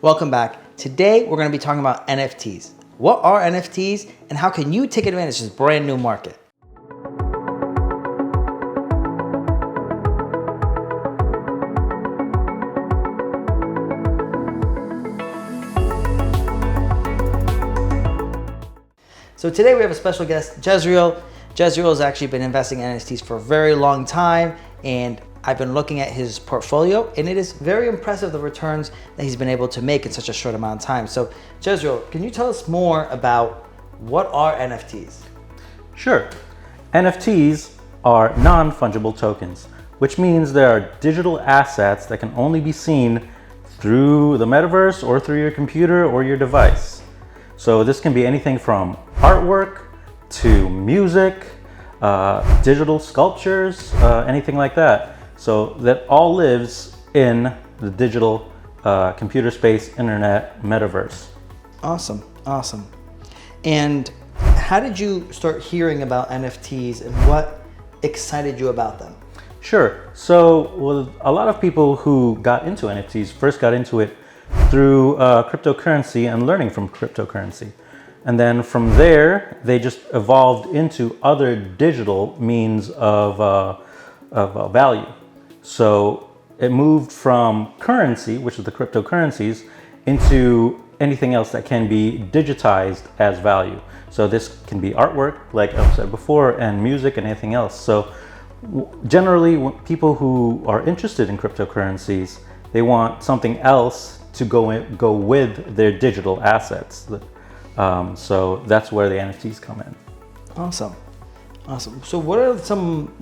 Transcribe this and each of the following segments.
Welcome back. Today we're going to be talking about NFTs. What are NFTs and how can you take advantage of this brand new market? So today we have a special guest, Jezreel. Jezreel has actually been investing in NFTs for a very long time, and I've been looking at his portfolio, and it is very impressive the returns that he's been able to make in such a short amount of time. So Jezreel, can you tell us more about what are NFTs? Sure. NFTs are non-fungible tokens, which means they are digital assets that can only be seen through the metaverse or through your computer or your device. So this can be anything from artwork to music, digital sculptures, anything like that. So that all lives in the digital computer space, internet, metaverse. Awesome, awesome. And how did you start hearing about NFTs and what excited you about them? Sure. So a lot of people who got into NFTs first got into it through cryptocurrency and learning from cryptocurrency. And then from there, they just evolved into other digital means of value. So it moved from currency, which is the cryptocurrencies, into anything else that can be digitized as value. So this can be artwork, like I said before, and music and anything else. So generally, people who are interested in cryptocurrencies, they want something else to go with their digital assets. So that's where the NFTs come in. Awesome. Awesome. So what are some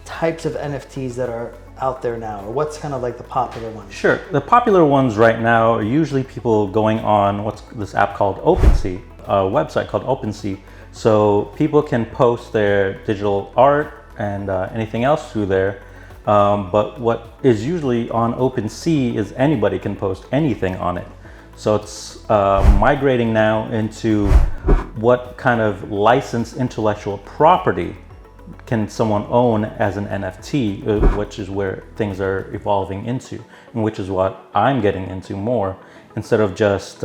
types of NFTs that are out there now, or what's kind of like the popular ones? Sure. The popular ones right now are usually people going on what's this app called OpenSea, a website called OpenSea. So people can post their digital art and anything else through there. But what is usually on OpenSea is anybody can post anything on it. So it's migrating now into what kind of licensed intellectual property can someone own as an NFT, which is where things are evolving into, and which is what I'm getting into more, instead of just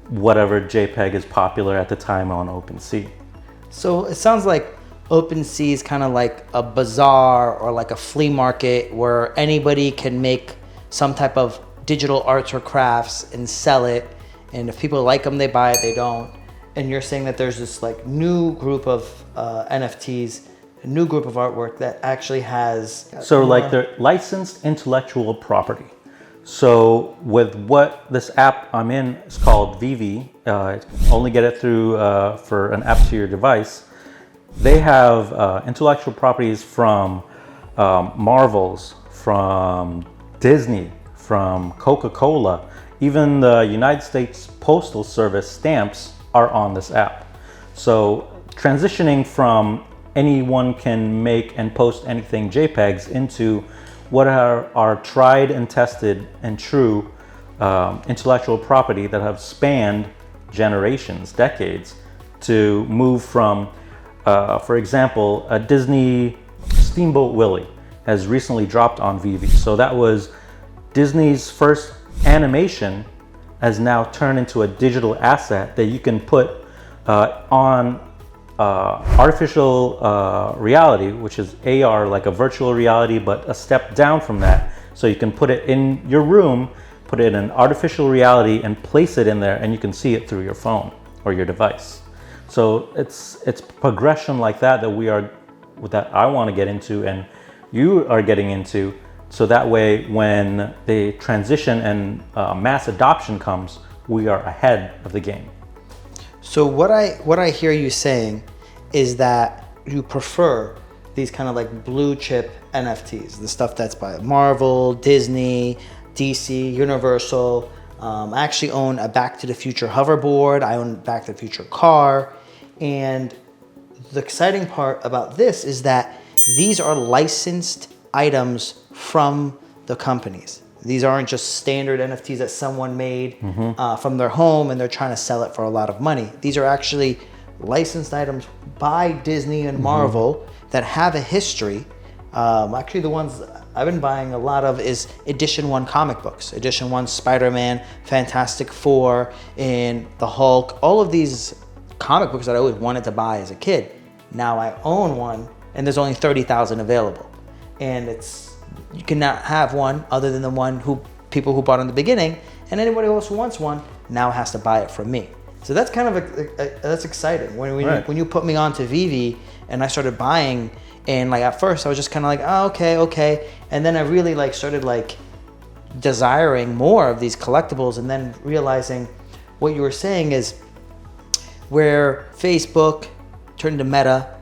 whatever JPEG is popular at the time on OpenSea. So it sounds like OpenSea is kind of like a bazaar or like a flea market where anybody can make some type of digital arts or crafts and sell it. And if people like them, they buy it, they don't. And you're saying that there's this new group of NFTs, a new group of artwork that actually has... So they're licensed intellectual property. So with what this app I'm in is called VeVe, only get it through for an app to your device. They have intellectual properties from Marvels, from Disney, from Coca-Cola, even the United States Postal Service stamps are on this app. So transitioning from anyone can make and post anything JPEGs into what are tried and tested and true intellectual property that have spanned generations, decades, to move from for example, a Disney Steamboat Willie has recently dropped on VeVe. So that was Disney's first animation, has now turned into a digital asset that you can put on artificial reality, which is AR, like a virtual reality, but a step down from that. So you can put it in your room, put it in artificial reality and place it in there, and you can see it through your phone or your device. So it's progression like that that I want to get into and you are getting into. So that way, when the transition and mass adoption comes, we are ahead of the game. So what I hear you saying is that you prefer these kind of like blue chip NFTs, the stuff that's by Marvel, Disney, DC, Universal. I actually own a Back to the Future hoverboard. I own a Back to the Future car. And the exciting part about this is that these are licensed items from the companies. These aren't just standard NFTs that someone made from their home and they're trying to sell it for a lot of money. These are actually licensed items by Disney and Marvel that have a history. Actually, the ones I've been buying a lot of is edition 1 comic books. Edition 1 Spider-Man, Fantastic Four, and the Hulk. All of these comic books that I always wanted to buy as a kid. Now I own one, and there's only 30,000 available. And you cannot have one other than the one people who bought in the beginning, and anybody else who wants one now has to buy it from me. So that's kind of that's exciting. When you put me onto VeVe and I started buying, and like at first I was just kind of like, oh, okay, and then I really like started like desiring more of these collectibles, and then realizing what you were saying is where Facebook turned to Meta,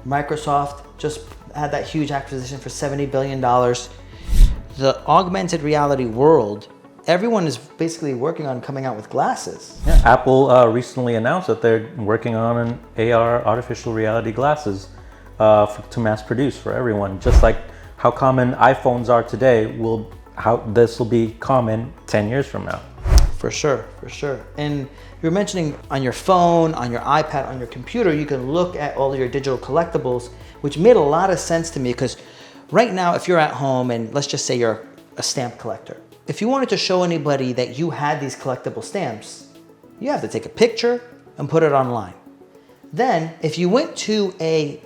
Microsoft just had that huge acquisition for $70 billion. The augmented reality world, everyone is basically working on coming out with glasses. Yeah, Apple recently announced that they're working on an AR artificial reality glasses to mass produce for everyone. Just like how common iPhones are today, how this will be common 10 years from now. For sure. And you were mentioning on your phone, on your iPad, on your computer, you can look at all of your digital collectibles, which made a lot of sense to me because right now, if you're at home and let's just say you're a stamp collector, if you wanted to show anybody that you had these collectible stamps, you have to take a picture and put it online. Then, if you went to a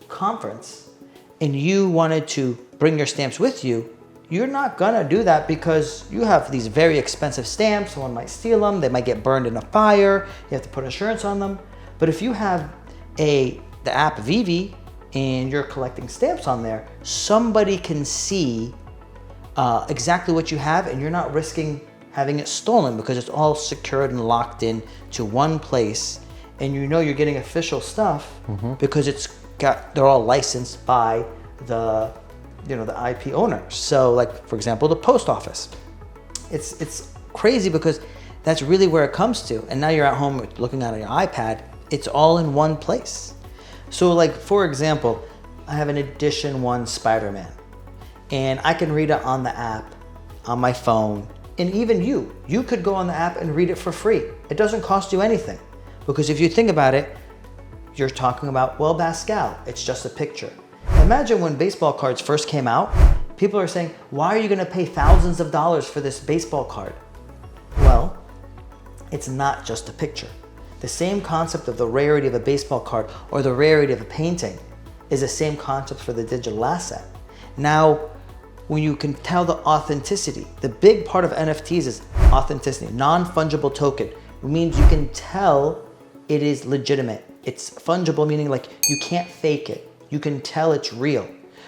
conference and you wanted to bring your stamps with you, you're not gonna do that because you have these very expensive stamps. Someone might steal them, they might get burned in a fire, you have to put insurance on them. But if you have the app VeVe and you're collecting stamps on there, somebody can see exactly what you have, and you're not risking having it stolen because it's all secured and locked in to one place, and you know you're getting official stuff because they're all licensed by the IP owner. So like, for example, the post office. It's crazy because that's really where it comes to. And now you're at home looking at your iPad, it's all in one place. So like, for example, I have an edition 1 Spider-Man, and I can read it on the app, on my phone, and even you could go on the app and read it for free. It doesn't cost you anything. Because if you think about it, you're talking about, well, Pascal, it's just a picture. Imagine when baseball cards first came out, people are saying, why are you gonna pay thousands of dollars for this baseball card? Well, it's not just a picture. The same concept of the rarity of a baseball card or the rarity of a painting is the same concept for the digital asset. Now, when you can tell the authenticity, the big part of NFTs is authenticity, non-fungible token. It means you can tell it is legitimate. It's fungible, meaning like you can't fake it. You can tell it's real.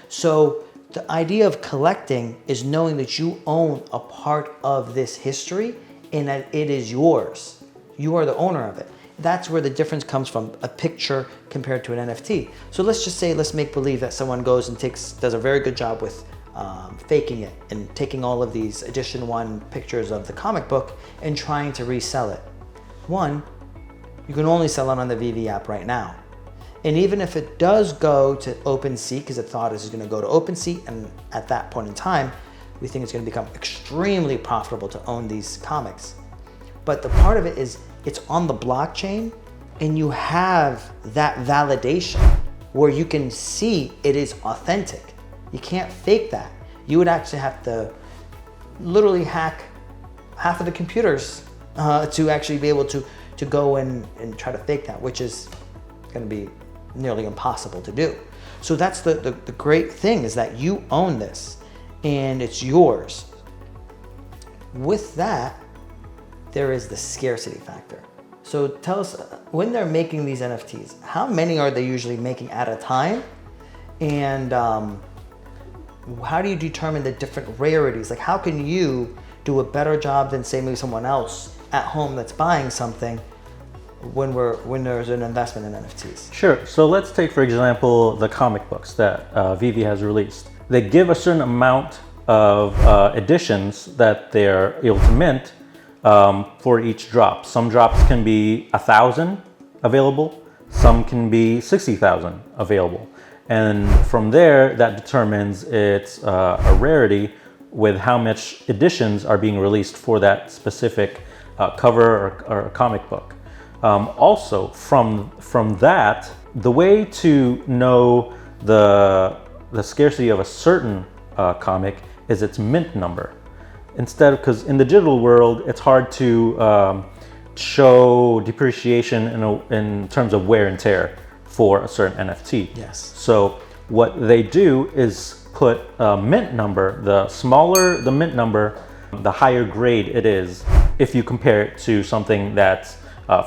So the idea of collecting is knowing that you own a part of this history and that it is yours. You are the owner of it. That's where the difference comes from a picture compared to an NFT. So let's make believe that someone goes and does a very good job with faking it and taking all of these edition 1 pictures of the comic book and trying to resell it. One, you can only sell it on the VeVe app right now. And even if it does go to OpenSea, because the thought is it's going to go to OpenSea, and at that point in time, we think it's going to become extremely profitable to own these comics. But the part of it is it's on the blockchain, and you have that validation where you can see it is authentic. You can't fake that. You would actually have to literally hack half of the computers to actually be able to go and try to fake that, which is going to be nearly impossible to do. So that's the great thing, is that you own this and it's yours. With that, there is the scarcity factor. So tell us, when they're making these NFTs, how many are they usually making at a time? And how do you determine the different rarities? Like, how can you do a better job than, say, maybe someone else at home that's buying something when there's an investment in NFTs? Sure. So let's take, for example, the comic books that VeVe has released. They give a certain amount of editions that they're able to mint for each drop. Some drops can be 1,000 available, some can be 60,000 available. And from there, that determines it's a rarity with how much editions are being released for that specific cover or comic book. Also, from that, the way to know the scarcity of a certain comic is its mint number. Instead, because in the digital world, it's hard to show depreciation in terms of wear and tear for a certain NFT. Yes. So what they do is put a mint number. The smaller the mint number, the higher grade it is if you compare it to something that's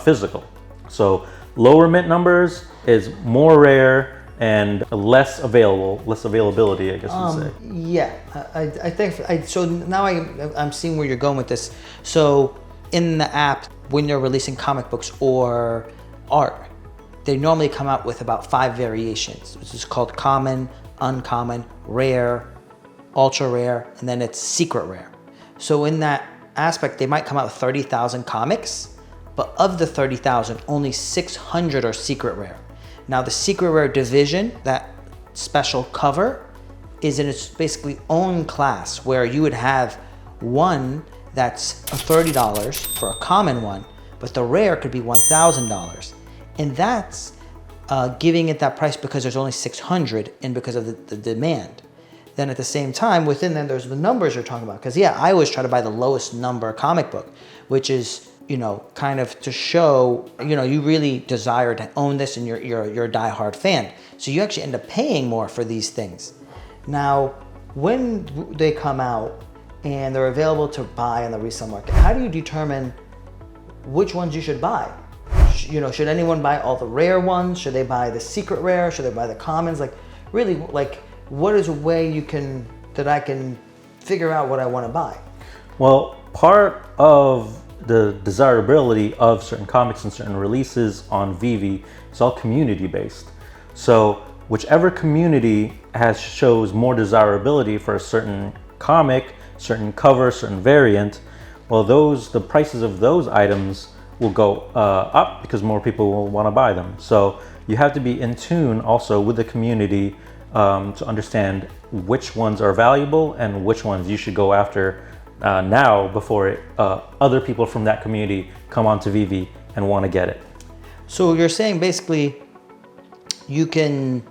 physical. So lower mint numbers is more rare and less availability, I guess you'd say. Yeah, I think, so now I'm seeing where you're going with this. So in the app, when you're releasing comic books or art, they normally come out with about 5 variations, which is called common, uncommon, rare, ultra rare, and then it's secret rare. So in that aspect, they might come out with 30,000 comics, but of the 30,000, only 600 are secret rare. Now the secret rare division, that special cover, is in its basically own class, where you would have one that's $30 for a common one, but the rare could be $1,000. And that's giving it that price because there's only 600 and because of the demand. Then at the same time, within them, there's the numbers you're talking about. Because I always try to buy the lowest number comic book, which is, kind of to show, you really desire to own this and you're a diehard fan. So you actually end up paying more for these things. Now, when they come out and they're available to buy on the resale market, how do you determine which ones you should buy? Should anyone buy all the rare ones? Should they buy the secret rare? Should they buy the commons? What is a way that I can figure out what I want to buy? Well, part of the desirability of certain comics and certain releases on VeVe is all community based. So whichever community shows more desirability for a certain comic, certain cover, certain variant, well, the prices of those items will go up because more people will want to buy them. So you have to be in tune also with the community to understand which ones are valuable and which ones you should go after now before other people from that community come onto VeVe and want to get it. So you're saying basically you can,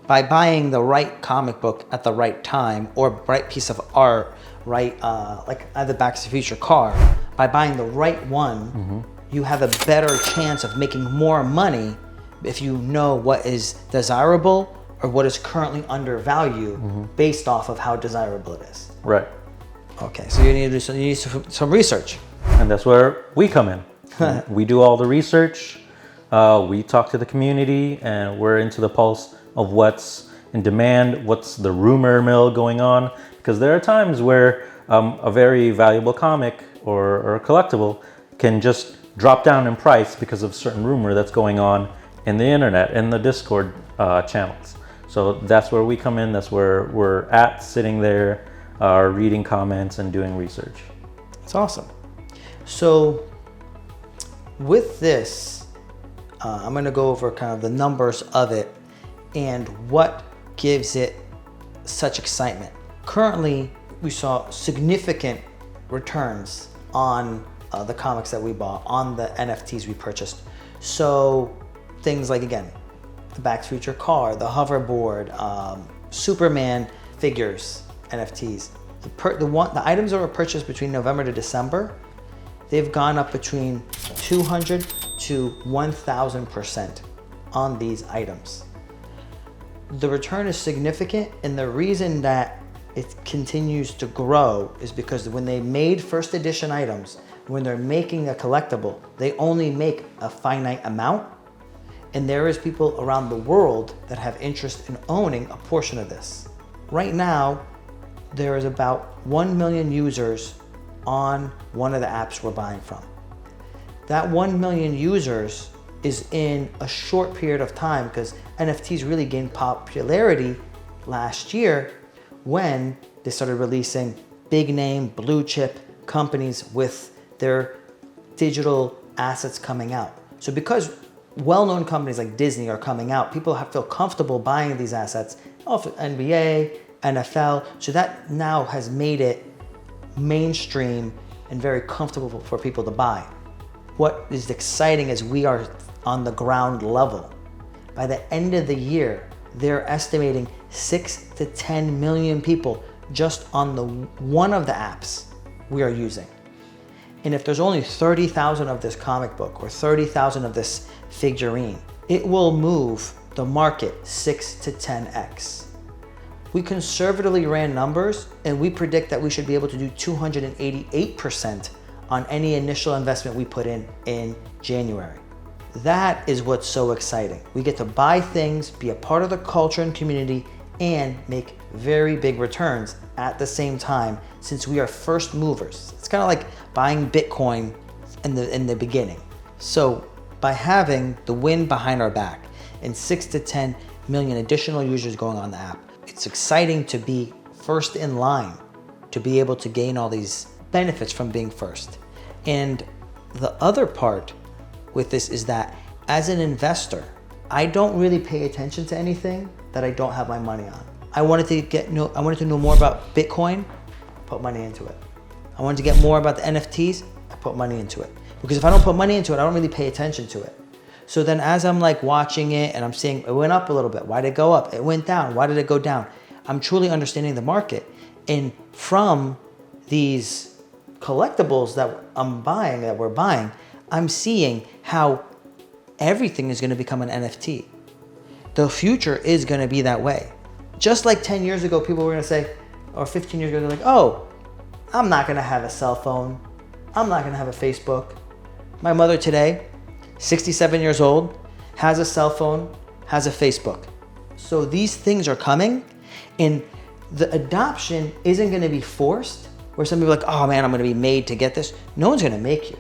by buying the right comic book at the right time or right piece of art, right, like the Back to the Future car, by buying the right one, you have a better chance of making more money if you know what is desirable or what is currently undervalued based off of how desirable it is. Right. Okay, so you need some research. And that's where we come in. We do all the research, we talk to the community, and we're into the pulse of what's in demand, what's the rumor mill going on. Because there are times where a very valuable comic or a collectible can just drop down in price because of certain rumor that's going on in the internet, in the Discord channels. So that's where we come in, that's where we're at, sitting there, reading comments and doing research. It's awesome. So with this, I'm gonna go over kind of the numbers of it and what gives it such excitement. Currently, we saw significant returns on the comics that we bought, on the NFTs we purchased. So things like, again, the Back to the Future car, the hoverboard, Superman figures, NFTs. The items that were purchased between November to December, they've gone up between 200 to 1,000% on these items. The return is significant, and the reason that it continues to grow is because when they made first edition items, when they're making a collectible, they only make a finite amount, and there is people around the world that have interest in owning a portion of this. Right now, there is about 1 million users on one of the apps we're buying from. That 1 million users is in a short period of time because NFTs really gained popularity last year when they started releasing big name blue chip companies with their digital assets coming out. So because well-known companies like Disney are coming out, people feel comfortable buying these assets, NBA, NFL, so that now has made it mainstream and very comfortable for people to buy. What is exciting is we are on the ground level. By the end of the year, they're estimating 6 to 10 million people just on the one of the apps we are using. And if there's only 30,000 of this comic book or 30,000 of this figurine, it will move the market 6 to 10x. We conservatively ran numbers and we predict that we should be able to do 288% on any initial investment we put in January. That is what's so exciting. We get to buy things, be a part of the culture and community, and make very big returns at the same time since we are first movers. It's kind of like buying Bitcoin in the beginning. So by having the wind behind our back and 6 to 10 million additional users going on the app, it's exciting to be first in line to be able to gain all these benefits from being first. And the other part with this is that as an investor, I don't really pay attention to anything that I don't have my money on. I wanted to know more about Bitcoin, put money into it. I wanted to get more about the NFTs, I put money into it. Because if I don't put money into it, I don't really pay attention to it. So then as I'm like watching it and I'm seeing it went up a little bit, why did it go up? It went down, why did it go down? I'm truly understanding the market. And from these collectibles that we're buying, I'm seeing how everything is gonna become an NFT. The future is gonna be that way. Just like 10 years ago, people were gonna say, or 15 years ago, they're like, oh, I'm not gonna have a cell phone. I'm not gonna have a Facebook. My mother today, 67 years old, has a cell phone, has a Facebook. So these things are coming and the adoption isn't gonna be forced where some people are like, oh man, I'm gonna be made to get this. No one's gonna make you.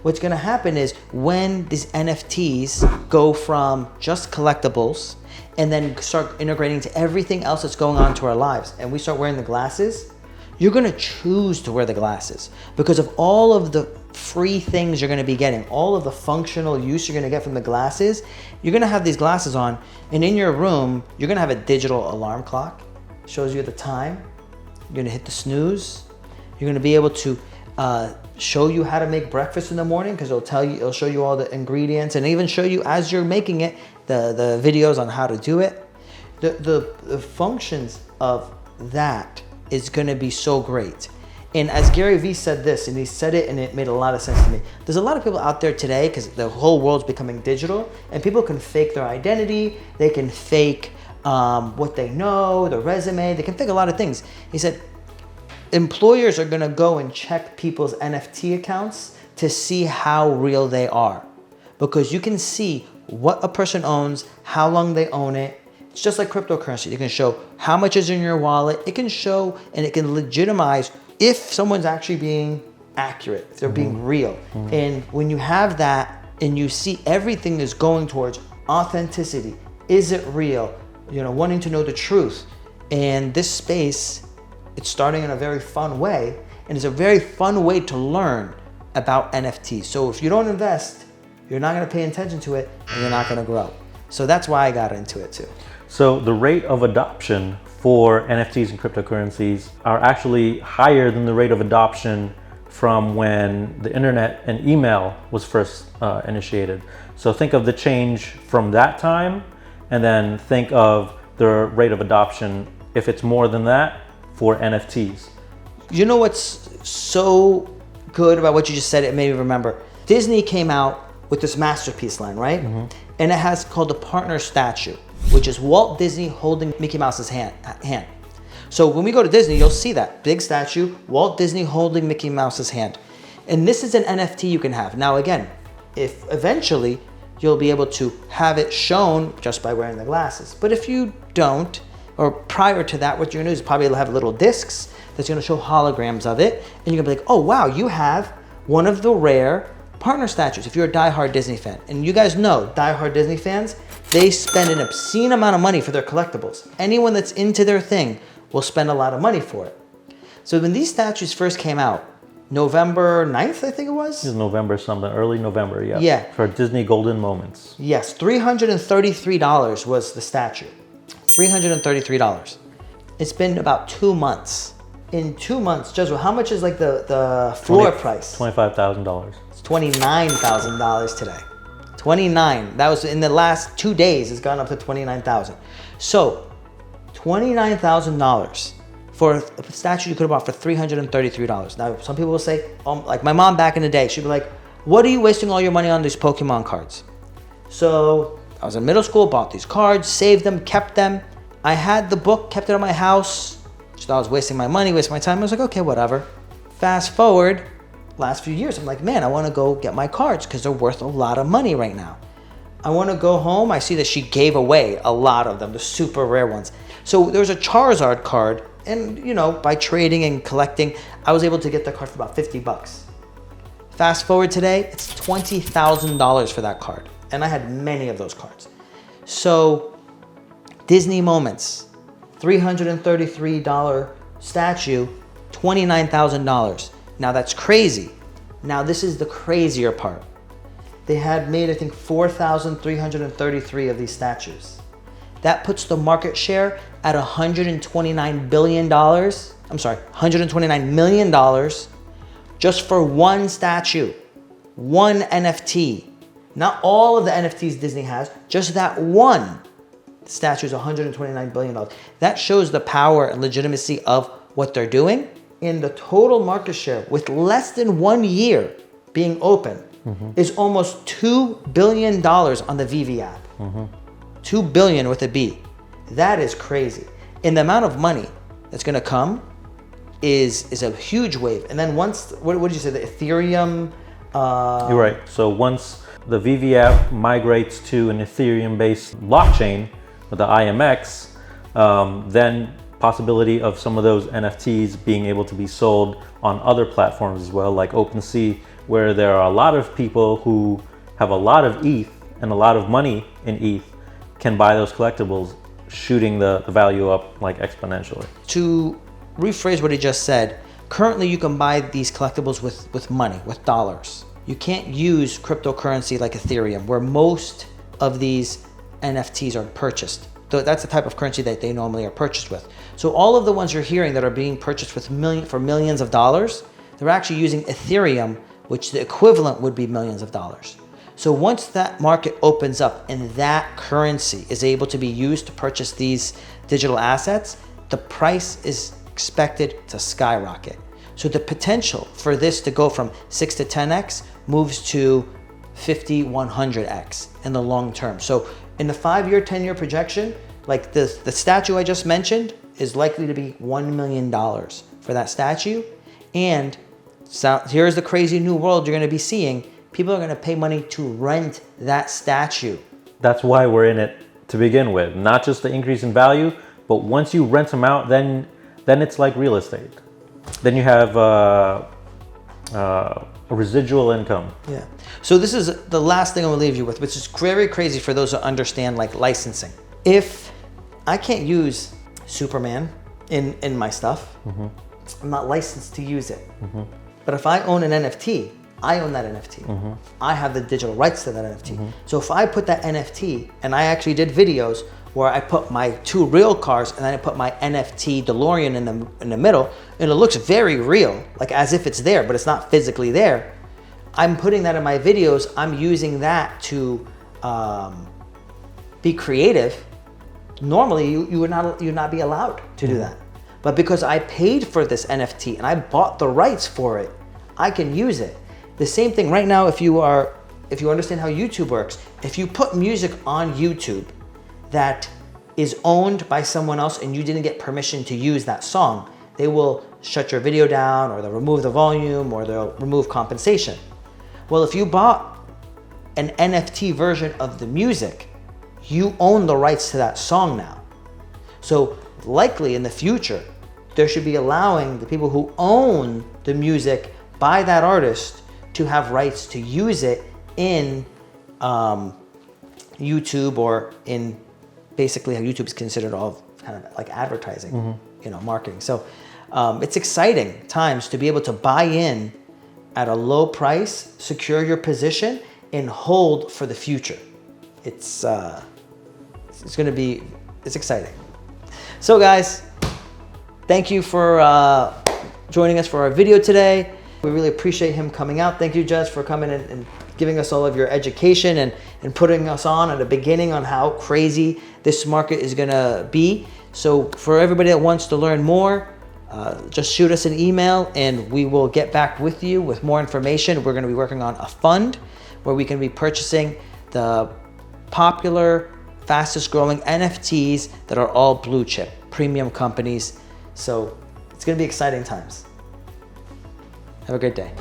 What's gonna happen is when these NFTs go from just collectibles and then start integrating to everything else that's going on to our lives and we start wearing the glasses, you're gonna choose to wear the glasses because of all of the free things you're gonna be getting, all of the functional use you're gonna get from the glasses. You're gonna have these glasses on and in your room, you're gonna have a digital alarm clock, shows you the time. You're gonna hit the snooze. You're gonna be able to show you how to make breakfast in the morning because it'll show you all the ingredients and even show you as you're making it, the videos on how to do it. The functions of that is gonna be so great. And as Gary Vee said this, and he said it and it made a lot of sense to me. There's a lot of people out there today because the whole world's becoming digital and people can fake their identity. They can fake what they know, their resume. They can fake a lot of things. He said, employers are gonna go and check people's NFT accounts to see how real they are. Because you can see what a person owns, how long they own it. It's just like cryptocurrency. You can show how much is in your wallet. It can show and it can legitimize if someone's actually being accurate, if they're being real. And when you have that and you see everything is going towards authenticity, is it real? Wanting to know the truth. And this space, it's starting in a very fun way, and it's a very fun way to learn about NFTs. So if you don't invest, you're not gonna pay attention to it, and you're not gonna grow. So that's why I got into it too. So the rate of adoption for NFTs and cryptocurrencies are actually higher than the rate of adoption from when the internet and email was first initiated. So think of the change from that time, and then think of the rate of adoption, if it's more than that, for NFTs. You know what's so good about what you just said? It made me remember. Disney came out with this masterpiece line, right? And it has called the partner statue, which is Walt Disney holding Mickey Mouse's hand. So when we go to Disney, you'll see that big statue, Walt Disney holding Mickey Mouse's hand. And this is an NFT you can have. Now again, if eventually you'll be able to have it shown just by wearing the glasses. But if you don't, or prior to that, what you're gonna do is probably have little discs that's gonna show holograms of it. And you're gonna be like, oh wow, you have one of the rare partner statues if you're a diehard Disney fan. And you guys know, diehard Disney fans, they spend an obscene amount of money for their collectibles. Anyone that's into their thing will spend a lot of money for it. So when these statues first came out, November 9th, I think it was? It was November something, early November, yeah. Yeah. For Disney Golden Moments. Yes, $333 was the statue. $333. It's been about 2 months. In 2 months, Jezreel, how much is like the floor price? $25,000. It's $29,000 today. 29. That was in the last 2 days. It's gone up to 29,000. So, $29,000 for a statue you could have bought for $333. Now, some people will say, like my mom back in the day, she'd be like, what are you wasting all your money on these Pokemon cards? So I was in middle school, bought these cards, saved them, kept them. I had the book, kept it at my house. She thought I was wasting my money, wasting my time. I was like, okay, whatever. Fast forward, last few years, I'm like, man, I want to go get my cards because they're worth a lot of money right now. I want to go home. I see that she gave away a lot of them, the super rare ones. So there was a Charizard card, and you know, by trading and collecting, I was able to get the card for about 50 bucks. Fast forward today, it's $20,000 for that card. And I had many of those cards. So Disney moments, $333 statue, $29,000. Now that's crazy. Now this is the crazier part. They had made, I think, 4,333 of these statues. That puts the market share at $129 billion. I'm sorry, $129 million just for one statue, one NFT. Not all of the NFTs Disney has, just that one statue is $129 billion. That shows the power and legitimacy of what they're doing. In the total market share, with less than 1 year being open, is almost $2 billion on the VeVe app. 2 billion with a B. That is crazy. And the amount of money that's gonna come is a huge wave. And then once, what did you say, the Ethereum? You're right. So once the VeVe app migrates to an Ethereum-based blockchain with the IMX, then possibility of some of those NFTs being able to be sold on other platforms as well, like OpenSea, where there are a lot of people who have a lot of ETH and a lot of money in ETH can buy those collectibles, shooting the value up like exponentially. To rephrase what he just said, currently you can buy these collectibles with money, with dollars. You can't use cryptocurrency like Ethereum, where most of these NFTs are purchased. That's the type of currency that they normally are purchased with. So all of the ones you're hearing that are being purchased with for millions of dollars, they're actually using Ethereum, which the equivalent would be millions of dollars. So once that market opens up and that currency is able to be used to purchase these digital assets, the price is expected to skyrocket. So the potential for this to go from 6 to 10x moves to 50, 100x in the long term. So in the 5-year, 10-year projection, like the statue I just mentioned is likely to be $1 million for that statue. And so here's the crazy new world you're gonna be seeing. People are gonna pay money to rent that statue. That's why we're in it to begin with. Not just the increase in value, but once you rent them out, then it's like real estate. Then you have a residual income. Yeah. So this is the last thing I'm gonna leave you with, which is very crazy for those who understand like licensing. If I can't use Superman in my stuff, I'm not licensed to use it. But if I own an NFT, I own that NFT. I have the digital rights to that NFT. So if I put that NFT, and I actually did videos where I put my 2 real cars and then I put my NFT DeLorean in the middle, and it looks very real, like as if it's there, but it's not physically there. I'm putting that in my videos. I'm using that to be creative. Normally, you would not be allowed to do that. But because I paid for this NFT and I bought the rights for it, I can use it. The same thing right now, if you understand how YouTube works, if you put music on YouTube that is owned by someone else and you didn't get permission to use that song, they will shut your video down, or they'll remove the volume, or they'll remove compensation. Well, if you bought an NFT version of the music, you own the rights to that song now. So likely in the future, there should be allowing the people who own the music by that artist to have rights to use it in YouTube, or in basically how YouTube is considered all kind of like advertising, marketing. So it's exciting times to be able to buy in at a low price, secure your position, and hold for the future. It's exciting. So guys, thank you for joining us for our video today. We really appreciate him coming out. Thank you, Jez, for coming in and giving us all of your education and putting us on at the beginning on how crazy this market is gonna be. So for everybody that wants to learn more, just shoot us an email and we will get back with you with more information. We're going to be working on a fund where we can be purchasing the popular, fastest growing NFTs that are all blue chip, premium companies. So it's going to be exciting times. Have a great day.